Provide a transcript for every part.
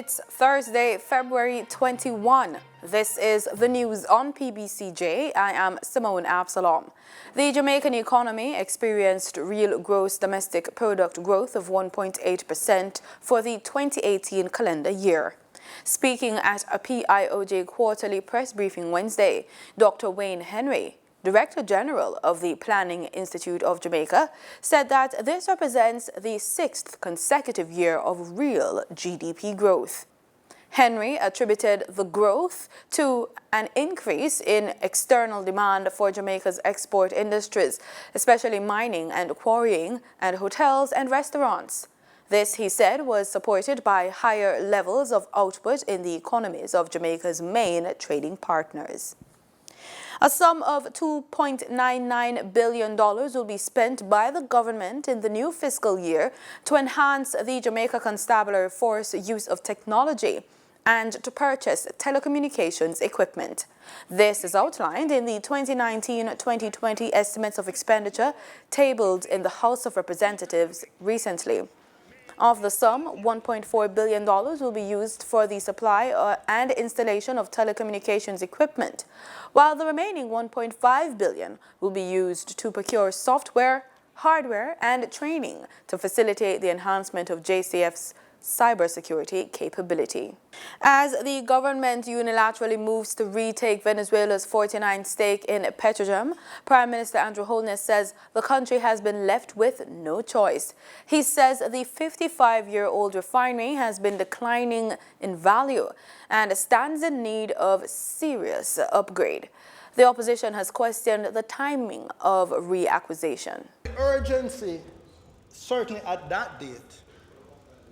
It's Thursday, February 21. This is the news on PBCJ. I am Simone Absalom. The Jamaican economy experienced real gross domestic product growth of 1.8% for the 2018 calendar year. Speaking at a PIOJ quarterly press briefing Wednesday, Dr. Wayne Henry, Director General of the Planning Institute of Jamaica, said that this represents the 6th consecutive year of real GDP growth. Henry attributed the growth to an increase in external demand for Jamaica's export industries, especially mining and quarrying and hotels and restaurants. This, he said, was supported by higher levels of output in the economies of Jamaica's main trading partners. A sum of $2.99 billion will be spent by the government in the new fiscal year to enhance the Jamaica Constabulary Force use of technology and to purchase telecommunications equipment. This is outlined in the 2019-2020 estimates of expenditure tabled in the House of Representatives recently. Of the sum, $1.4 billion will be used for the supply and installation of telecommunications equipment, while the remaining $1.5 billion will be used to procure software, hardware, and training to facilitate the enhancement of JCF's cybersecurity capability. As the government unilaterally moves to retake Venezuela's 49% stake in Petromar, Prime Minister Andrew Holness says the country has been left with no choice. He says the 55-year-old refinery has been declining in value and stands in need of serious upgrade. The opposition has questioned the timing of reacquisition. The urgency, certainly at that date,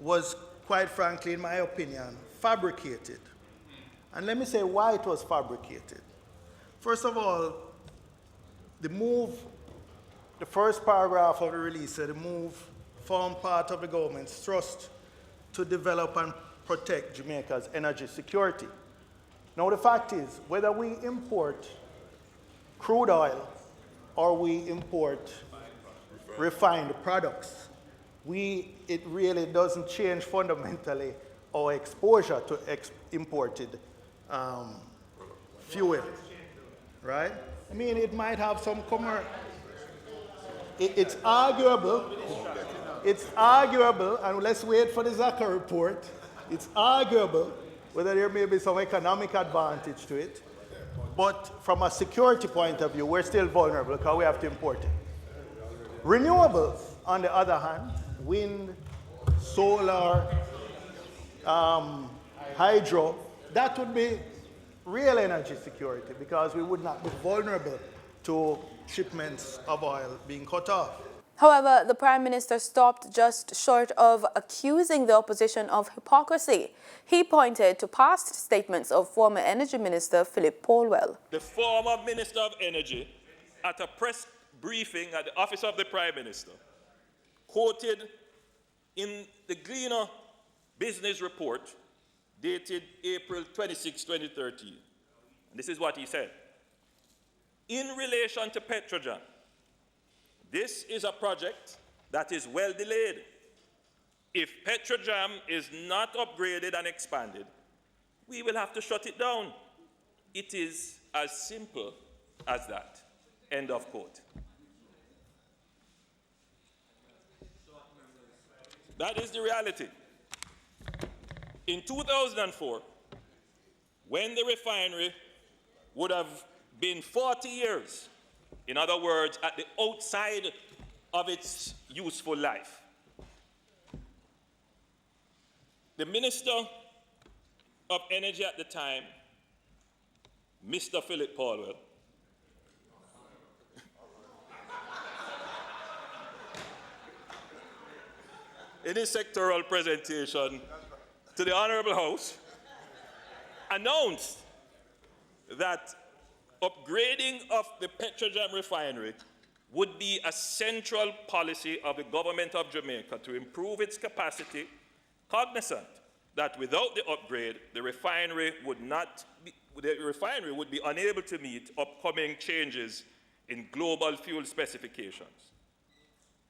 was, quite frankly, in my opinion, fabricated. And let me say why it was fabricated. First of all, the first paragraph of the release said the move formed part of the government's thrust to develop and protect Jamaica's energy security. Now the fact is, whether we import crude oil or we import refined products, it really doesn't change fundamentally our exposure to imported fuel, right? I mean, it might have some it's arguable, and let's wait for the Zaka report, it's arguable whether there may be some economic advantage to it, but from a security point of view, we're still vulnerable because we have to import it. Renewables, on the other hand, wind, solar, hydro, that would be real energy security because we would not be vulnerable to shipments of oil being cut off. However, the Prime Minister stopped just short of accusing the opposition of hypocrisy. He pointed to past statements of former Energy Minister Philip Polwell. The former Minister of Energy, at a press briefing at the Office of the Prime Minister, quoted in the Guyana Business Report dated April 26, 2013. And this is what he said. In relation to Petromar, this is a project that is well delayed. If Petromar is not upgraded and expanded, we will have to shut it down. It is as simple as that. End of quote. That is the reality. In 2004, when the refinery would have been 40 years, in other words, at the outside of its useful life, the Minister of Energy at the time, Mr. Philip Polwell, in his sectoral presentation to the Honorable House, announced that upgrading of the Petromar refinery would be a central policy of the government of Jamaica to improve its capacity, cognizant that without the upgrade, the refinery would be unable to meet upcoming changes in global fuel specifications.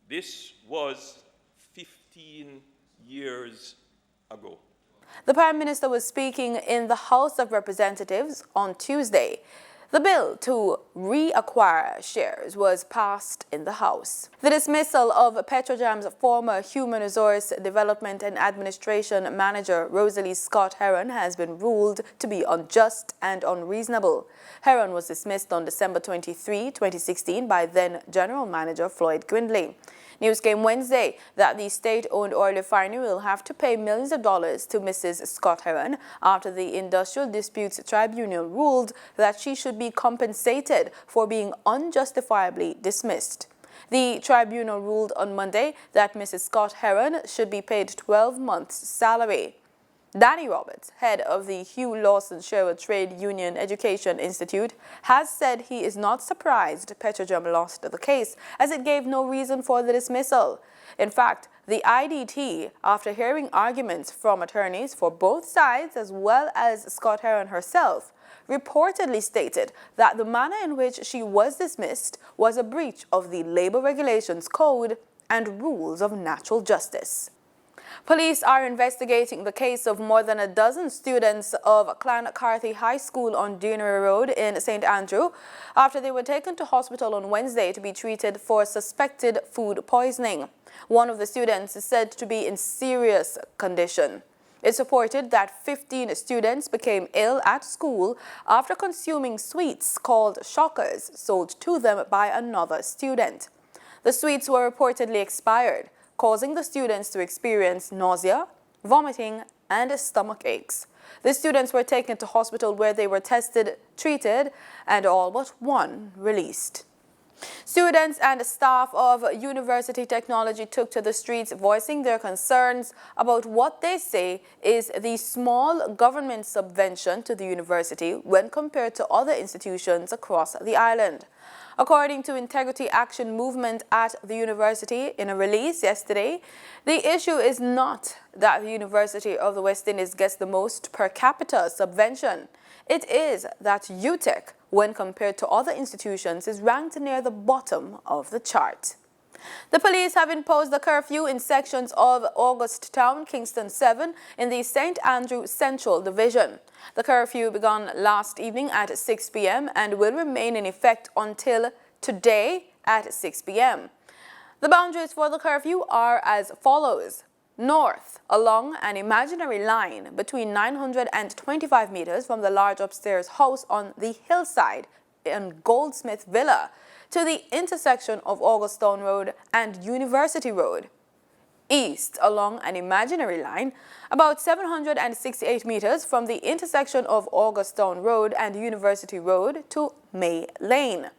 This was 15 years ago. The Prime Minister was speaking in the House of Representatives on Tuesday. The bill to reacquire shares was passed in the House. The dismissal of Petrojam's former Human Resource Development and Administration Manager Rosalie ScottHeron has been ruled to be unjust and unreasonable. Heron was dismissed on December 23, 2016 by then General Manager Floyd Grindley. News came Wednesday that the state-owned oil refinery will have to pay millions of dollars to Mrs. ScottHeron after the Industrial Disputes Tribunal ruled that she should be compensated for being unjustifiably dismissed. The tribunal ruled on Monday that Mrs. ScottHeron should be paid 12 months' salary. Danny Roberts, head of the Hugh Lawson Sherwood Trade Union Education Institute, has said he is not surprised Petrojam lost the case, as it gave no reason for the dismissal. In fact, the IDT, after hearing arguments from attorneys for both sides as well as ScottHeron herself, reportedly stated that the manner in which she was dismissed was a breach of the Labor Regulations Code and rules of natural justice. Police are investigating the case of more than a dozen students of Clancarthy High School on Deanery Road in St. Andrew after they were taken to hospital on Wednesday to be treated for suspected food poisoning. One of the students is said to be in serious condition. It's reported that 15 students became ill at school after consuming sweets called shockers sold to them by another student. The sweets were reportedly expired, causing the students to experience nausea, vomiting, and stomach aches. The students were taken to hospital where they were tested, treated, and all but one released. Students and staff of University Technology took to the streets voicing their concerns about what they say is the small government subvention to the university when compared to other institutions across the island. According to Integrity Action Movement at the university in a release yesterday, the issue is not that the University of the West Indies gets the most per capita subvention. It is that UTech, when compared to other institutions, is ranked near the bottom of the chart. The police have imposed a curfew in sections of August Town, Kingston 7 in the St. Andrew Central Division. The curfew began last evening at 6 p.m. and will remain in effect until today at 6 p.m. The boundaries for the curfew are as follows. North, along an imaginary line between 925 meters from the large upstairs house on the hillside in Goldsmith Villa to the intersection of Augusttown Road and University Road. East, along an imaginary line about 768 meters from the intersection of Augusttown Road and University Road to May Lane.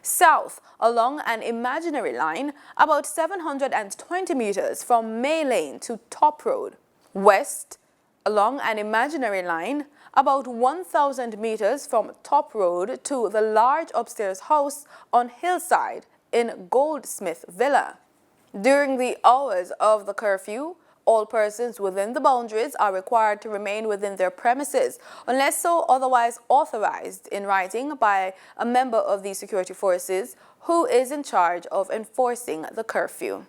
South, along an imaginary line about 720 meters from May Lane to Top Road. West, along an imaginary line about 1,000 meters from Top Road to the large upstairs house on Hillside in Goldsmith Villa. During the hours of the curfew, all persons within the boundaries are required to remain within their premises unless so otherwise authorized in writing by a member of the security forces who is in charge of enforcing the curfew.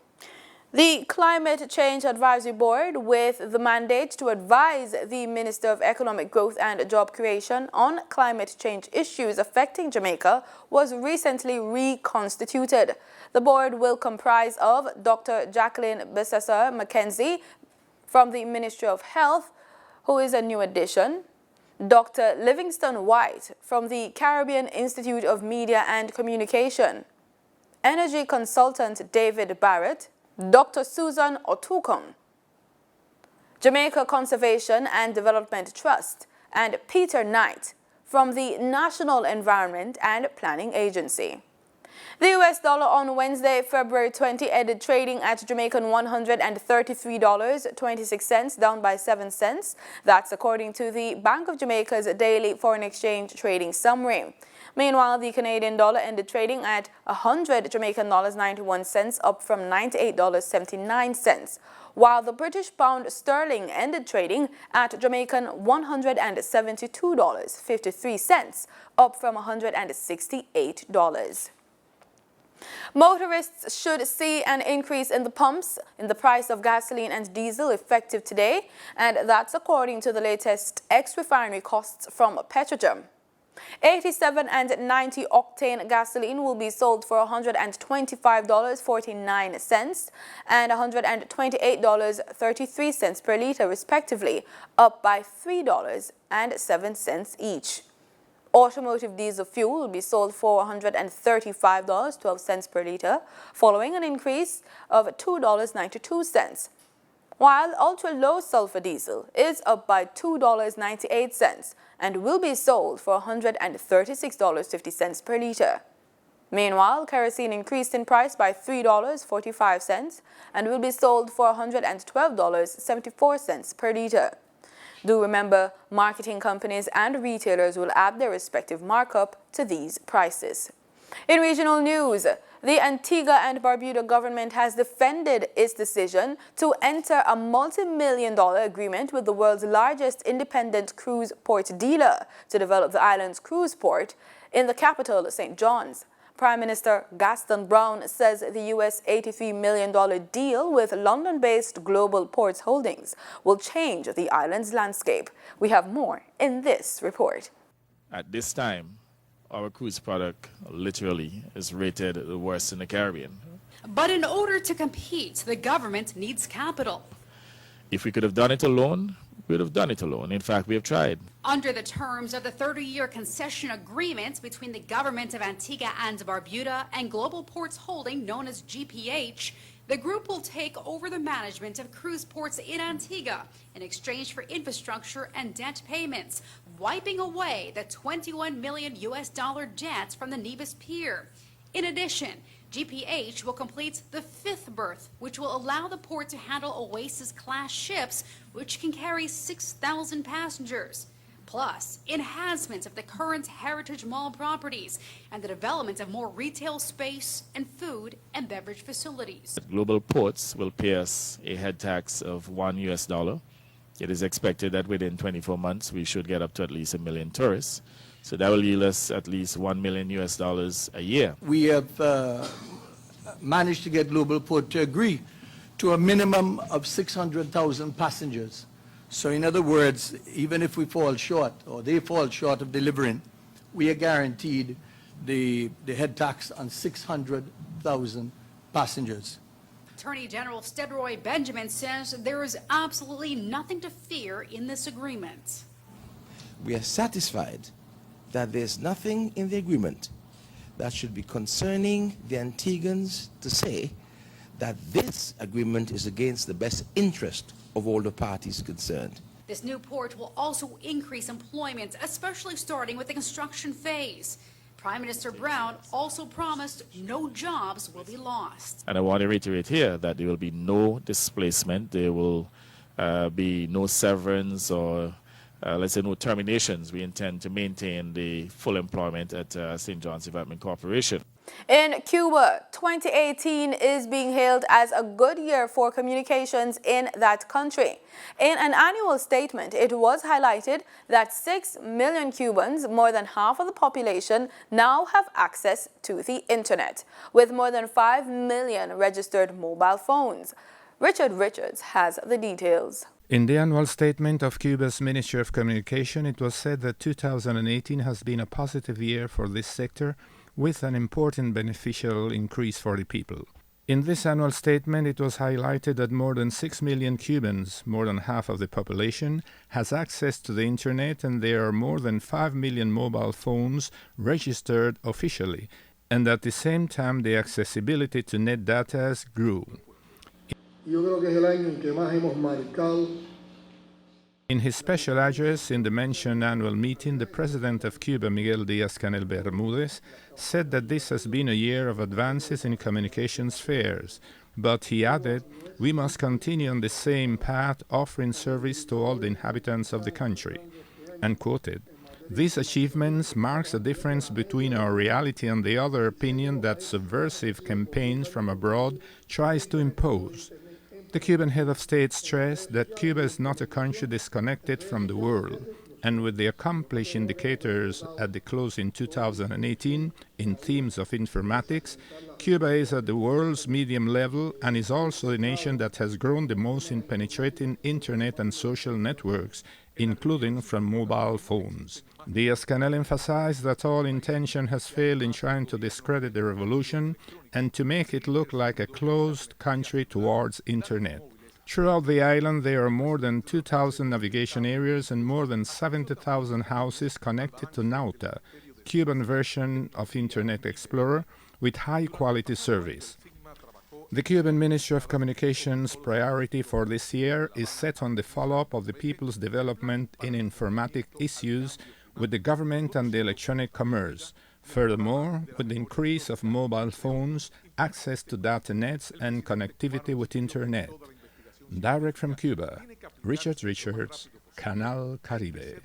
The Climate Change Advisory Board, with the mandate to advise the Minister of Economic Growth and Job Creation on climate change issues affecting Jamaica, was recently reconstituted. The board will comprise of Dr. Jacqueline Bessessa Mackenzie from the Ministry of Health, who is a new addition, Dr. Livingston White from the Caribbean Institute of Media and Communication, energy consultant David Barrett, Dr. Susan Otukon, Jamaica Conservation and Development Trust, and Peter Knight from the National Environment and Planning Agency. The US dollar on Wednesday, February 20, ended trading at Jamaican $133.26, down by 7 cents. That's according to the Bank of Jamaica's daily foreign exchange trading summary. Meanwhile, the Canadian dollar ended trading at 100 Jamaican dollars 91 cents, up from $98.79, while the British pound sterling ended trading at Jamaican $172.53, up from $168. Motorists should see an increase in the pumps in the price of gasoline and diesel effective today, and that's according to the latest ex-refinery costs from Petromar. 87 and 90 octane gasoline will be sold for $125.49 and $128.33 per liter respectively, up by $3.07 each. Automotive diesel fuel will be sold for $135.12 per liter, following an increase of $2.92, while ultra-low sulfur diesel is up by $2.98 and will be sold for $136.50 per liter. Meanwhile, kerosene increased in price by $3.45 and will be sold for $112.74 per liter. Do remember, marketing companies and retailers will add their respective markup to these prices. In regional news, the Antigua and Barbuda government has defended its decision to enter a multi-million-dollar agreement with the world's largest independent cruise port dealer to develop the island's cruise port in the capital, St. John's. Prime Minister Gaston Brown says the U.S. $83 million deal with London-based Global Ports Holdings will change the island's landscape. We have more in this report. At this time, our cruise product literally is rated the worst in the Caribbean. But in order to compete, the government needs capital. If we could have done it alone, we would have done it alone. In fact, we have tried. Under the terms of the 30-year concession agreement between the government of Antigua and Barbuda and Global Ports Holding, known as GPH, the group will take over the management of cruise ports in Antigua in exchange for infrastructure and debt payments, wiping away the $21 million debt from the Nevis Pier. In addition, GPH will complete the fifth berth, which will allow the port to handle Oasis-class ships, which can carry 6,000 passengers. Plus, enhancements of the current Heritage Mall properties and the development of more retail space and food and beverage facilities. Global Ports will pay us a head tax of $1. It is expected that within 24 months we should get up to at least 1 million tourists. So that will yield us at least $1 million a year. We have managed to get Global Port to agree to a minimum of 600,000 passengers. So in other words, even if we fall short or they fall short of delivering, we are guaranteed the head tax on 600,000 passengers. Attorney General Stedroy Benjamin says there is absolutely nothing to fear in this agreement. We are satisfied that there's nothing in the agreement that should be concerning the Antiguans to say that this agreement is against the best interest of all the parties concerned. This new port will also increase employment, especially starting with the construction phase. Prime Minister Brown also promised no jobs will be lost. And I want to reiterate here that there will be no displacement. There will be no severance or let's say no terminations. We intend to maintain the full employment at St. John's Development Corporation. In Cuba, 2018 is being hailed as a good year for communications in that country. In an annual statement, it was highlighted that 6 million Cubans, more than half of the population, now have access to the internet, with more than 5 million registered mobile phones. Richard Richards has the details. In the annual statement of Cuba's Ministry of Communication, it was said that 2018 has been a positive year for this sector, with an important beneficial increase for the people. In this annual statement, it was highlighted that more than 6 million Cubans, more than half of the population, has access to the internet, and there are more than 5 million mobile phones registered officially, and at the same time the accessibility to net data grew. In his special address in the mentioned annual meeting, the President of Cuba, Miguel Díaz-Canel Bermúdez, said that this has been a year of advances in communication spheres, but he added, "We must continue on the same path, offering service to all the inhabitants of the country," and quoted, "These achievements marks a difference between our reality and the other opinion that subversive campaigns from abroad tries to impose." The Cuban head of state stressed that Cuba is not a country disconnected from the world. and with the accomplished indicators at the close in 2018 in themes of informatics, Cuba is at the world's medium level and is also the nation that has grown the most in penetrating internet and social networks, including from mobile phones. Diaz-Canel emphasized that all intention has failed in trying to discredit the revolution and to make it look like a closed country towards internet. Throughout the island, there are more than 2,000 navigation areas and more than 70,000 houses connected to Nauta, Cuban version of Internet Explorer, with high-quality service. The Cuban Ministry of Communications' priority for this year is set on the follow-up of the people's development in informatic issues with the government and the electronic commerce. Furthermore, with the increase of mobile phones, access to data nets, and connectivity with Internet. Direct from Cuba, Richards, Canal Caribe.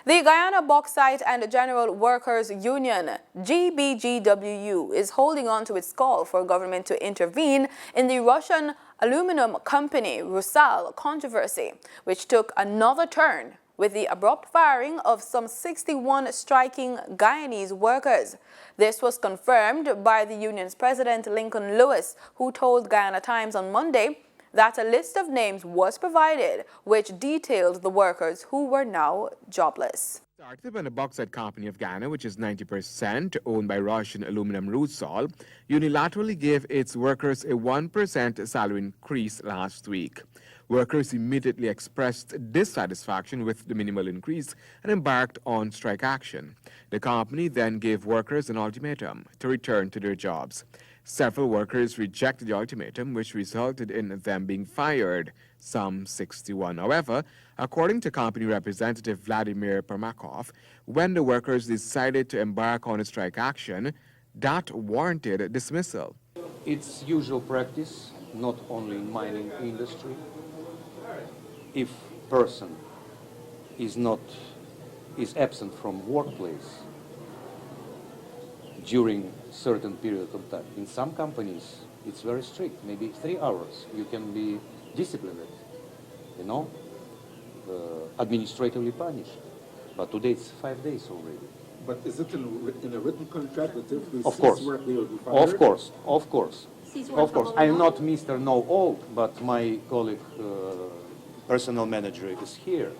The Guyana Bauxite and General Workers Union, GBGWU, is holding on to its call for government to intervene in the Russian aluminum company Rosalie controversy, which took another turn with the abrupt firing of some 61 striking Guyanese workers. This was confirmed by the union's president, Lincoln Lewis, who told Guyana Times on Monday that a list of names was provided which detailed the workers who were now jobless. Started when the bauxite company of Guyana, which is 90% owned by Russian aluminum Rosalie, unilaterally gave its workers a 1% salary increase last week. Workers immediately expressed dissatisfaction with the minimal increase and embarked on strike action. The company then gave workers an ultimatum to return to their jobs. Several workers rejected the ultimatum, which resulted in them being fired, some 61. However, according to company representative Vladimir Permakov, when the workers decided to embark on a strike action, that warranted dismissal. It's usual practice, not only in mining industry. If person is absent from workplace during certain period of time. In some companies, it's very strict, maybe 3 hours. You can be disciplined, administratively punished. But today it's 5 days already. But is it in a written contract that if we cease work, they will be fired? Of course. I'm not Mr. Know-All, but my colleague, personnel manager is here.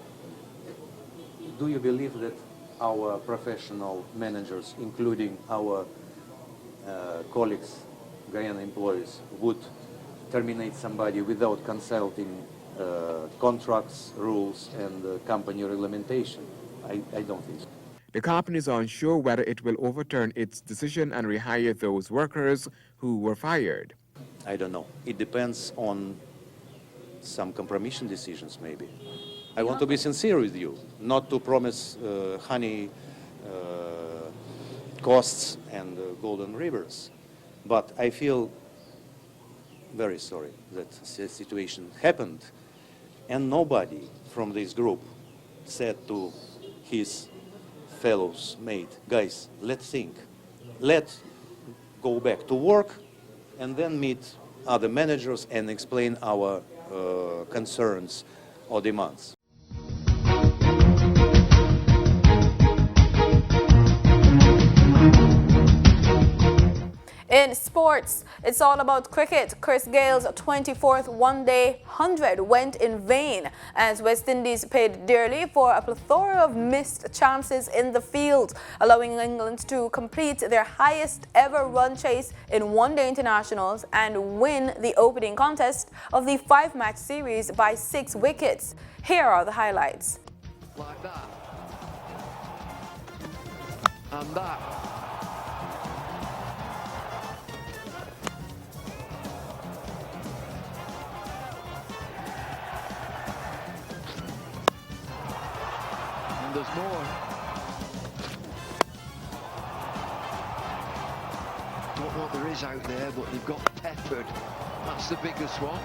Do you believe that our professional managers, including our colleagues, Guyana employees, would terminate somebody without consulting contracts, rules, and company reglementation? I don't think so. The company is unsure whether it will overturn its decision and rehire those workers who were fired. I don't know. It depends on some compromise decisions, maybe. I want to be sincere with you, not to promise honey costs and golden rivers. But I feel very sorry that this situation happened, and nobody from this group said to his fellows mate, guys, let's think. Let's go back to work and then meet other managers and explain our concerns or demands. In sports, it's all about cricket. Chris Gayle's 24th one-day 100 went in vain as West Indies paid dearly for a plethora of missed chances in the field, allowing England to complete their highest ever run chase in one-day internationals and win the opening contest of the 5-match series by 6 wickets. Here are the highlights. Like that. And that. There's more. Don't know what there is out there, but they've got peppered. That's the biggest one.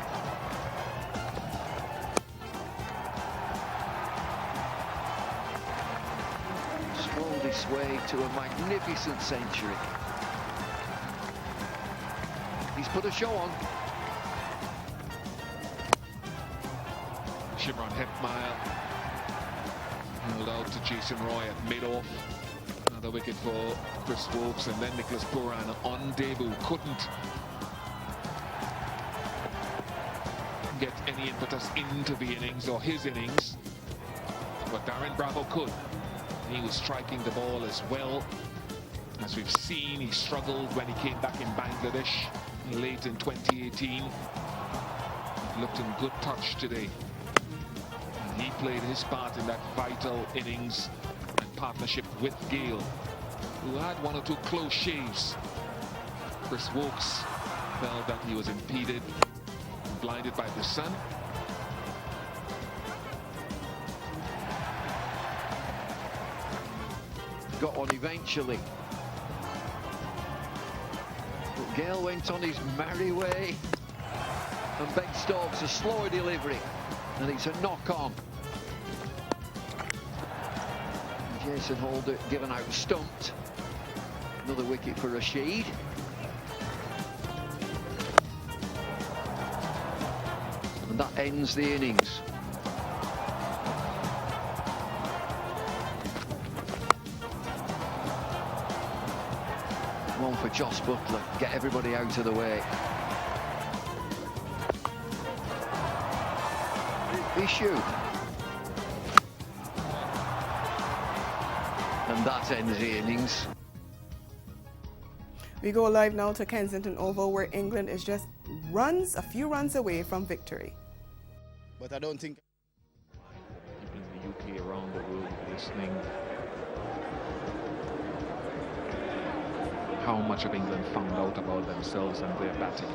Strolled his way to a magnificent century. He's put a show on. Shimron Hepmile. Held out to Jason Roy at mid-off. Another wicket for Chris Wokes, and then Nicholas Pooran on debut couldn't get any impetus into the innings or his innings, but Darren Bravo could. He was striking the ball as well. As we've seen, he struggled when he came back in Bangladesh late in 2018. Looked in good touch today. And he played his part in that vital innings and partnership with Gale, who had one or two close shaves. Chris Wokes felt that he was impeded, blinded by the sun. Got on eventually. But Gale went on his merry way. And Ben Stokes a slower delivery. And it's a knock-on. Jason Holder given out stumped. Another wicket for Rashid. And that ends the innings. One for Joss Butler, get everybody out of the way. Issue. And that ends the innings. We go live now to Kensington Oval, where England is just a few runs away from victory. But I don't think People in the UK, around the world, listening. How much have England found out about themselves and their batting?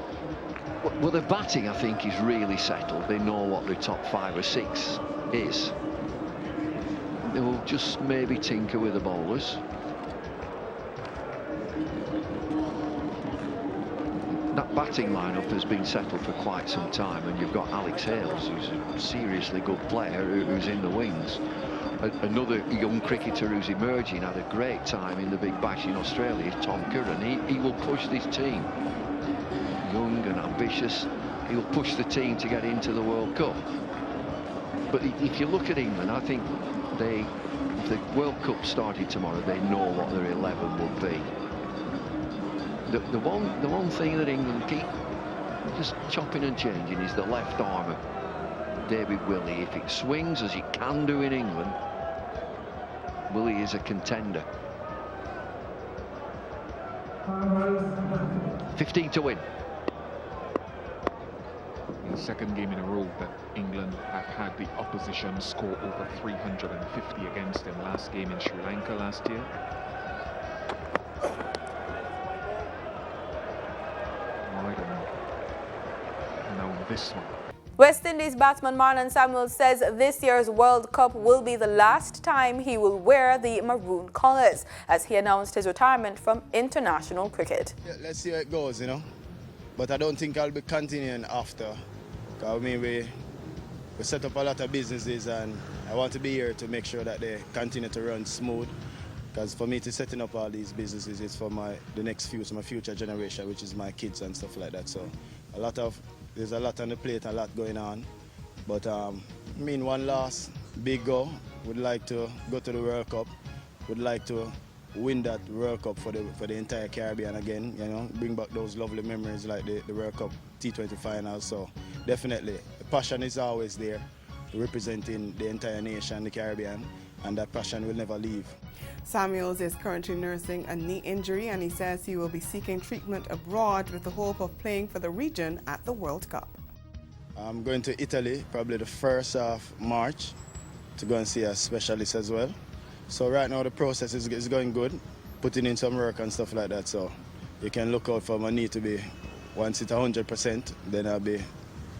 Well, the batting, I think, is really settled. They know what the top 5 or 6 is. They will just maybe tinker with the bowlers. That batting lineup has been settled for quite some time, and you've got Alex Hales, who's a seriously good player, who's in the wings. Another young cricketer who's emerging, had a great time in the Big Bash in Australia, is Tom Curran. He will push this team. Young and ambitious, he will push the team to get into the World Cup. But if you look at England, I think if the World Cup started tomorrow, they know what their 11 would be. The one thing that England keep just chopping and changing is the left armour, David Willey. If it swings as it can do in England, Willey is a contender. 15 to win. The second game in a row that England have had the opposition score over 350 against them. Last game in Sri Lanka last year. Now this one. West Indies batsman Marlon Samuel says this year's World Cup will be the last time he will wear the maroon colours, as he announced his retirement from international cricket. Yeah, let's see how it goes, you know. But I don't think I'll be continuing after. I mean, we set up a lot of businesses, and I want to be here to make sure that they continue to run smooth. Because for me to setting up all these businesses is for my future generation, which is my kids and stuff like that. So there's a lot on the plate, a lot going on. But I mean, one last big go. Would like to go to the World Cup. Would like to win that World Cup for the entire Caribbean again. You know, bring back those lovely memories like the World Cup T20 finals. So definitely, the passion is always there, representing the entire nation, the Caribbean, and that passion will never leave. Samuels is currently nursing a knee injury, and he says he will be seeking treatment abroad with the hope of playing for the region at the World Cup. I'm going to Italy probably the 1st of March to go and see a specialist as well. So right now the process is going good, putting in some work and stuff like that. So you can look out for my knee to be, once it's 100%, then I'll be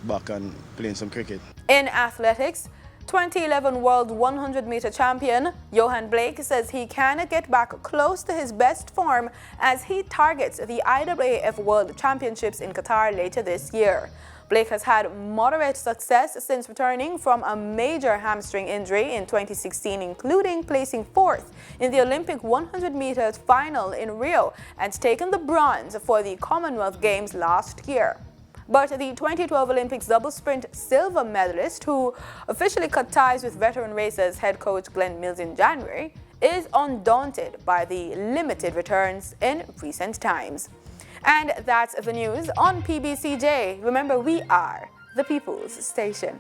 back and playing some cricket. In athletics, 2011 World 100-meter champion Johan Blake says he can get back close to his best form as he targets the IAAF World Championships in Qatar later this year. Blake has had moderate success since returning from a major hamstring injury in 2016, including placing 4th in the Olympic 100-meter final in Rio and taking the bronze for the Commonwealth Games last year. But the 2012 Olympics double sprint silver medalist, who officially cut ties with veteran racers head coach Glenn Mills in January, is undaunted by the limited returns in recent times. And that's the news on PBCJ. Remember, we are the People's Station.